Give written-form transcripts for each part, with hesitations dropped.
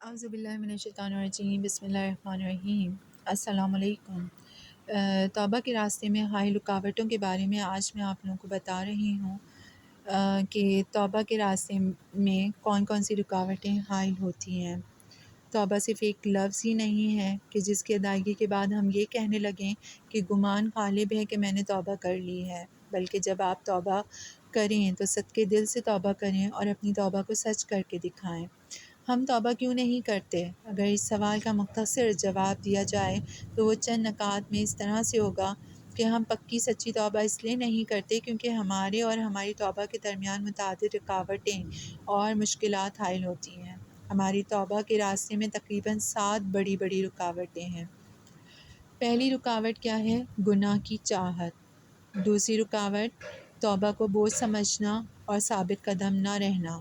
اعوذ باللہ من الشیطان الرجیم، بسم اللہ الرحمن الرحیم۔ السلام علیکم۔ توبہ کے راستے میں حائل رکاوٹوں کے بارے میں آج میں آپ لوگوں کو بتا رہی ہوں کہ توبہ کے راستے میں کون کون سی رکاوٹیں حائل ہوتی ہیں۔ توبہ صرف ایک لفظ ہی نہیں ہے کہ جس کی ادائیگی کے بعد ہم یہ کہنے لگیں کہ گمان غالب ہے کہ میں نے توبہ کر لی ہے، بلکہ جب آپ توبہ کریں تو صدقے دل سے توبہ کریں اور اپنی توبہ کو سچ کر کے دکھائیں۔ ہم توبہ کیوں نہیں کرتے؟ اگر اس سوال کا مختصر جواب دیا جائے تو وہ چند نکات میں اس طرح سے ہوگا کہ ہم پکی سچی توبہ اس لیے نہیں کرتے کیونکہ ہمارے اور ہماری توبہ کے درمیان متعدد رکاوٹیں اور مشکلات حائل ہوتی ہیں۔ ہماری توبہ کے راستے میں تقریباً 7 بڑی بڑی رکاوٹیں ہیں۔ پہلی رکاوٹ کیا ہے؟ گناہ کی چاہت۔ دوسری رکاوٹ توبہ کو بوجھ سمجھنا اور ثابت قدم نہ رہنا۔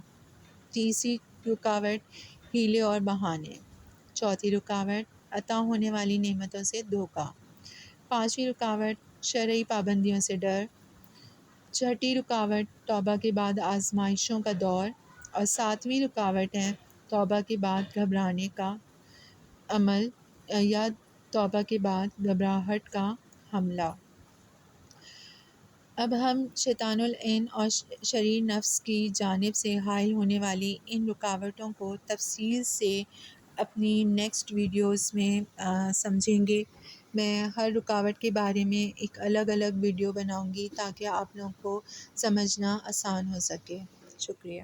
تیسری رکاوٹ ہیلے اور بہانے۔ چوتھی رکاوٹ عطا ہونے والی نعمتوں سے دھوکہ۔ پانچویں رکاوٹ شرعی پابندیوں سے ڈر۔ چھٹی رکاوٹ توبہ کے بعد آزمائشوں کا دور، اور ساتویں رکاوٹ ہے توبہ کے بعد گھبرانے کا عمل یا توبہ کے بعد گھبراہٹ کا حملہ۔ اب ہم شیطان العین اور شریر نفس کی جانب سے حائل ہونے والی ان رکاوٹوں کو تفصیل سے اپنی نیکسٹ ویڈیوز میں سمجھیں گے۔ میں ہر رکاوٹ کے بارے میں ایک الگ الگ ویڈیو بناؤں گی تاکہ آپ لوگوں کو سمجھنا آسان ہو سکے۔ شکریہ۔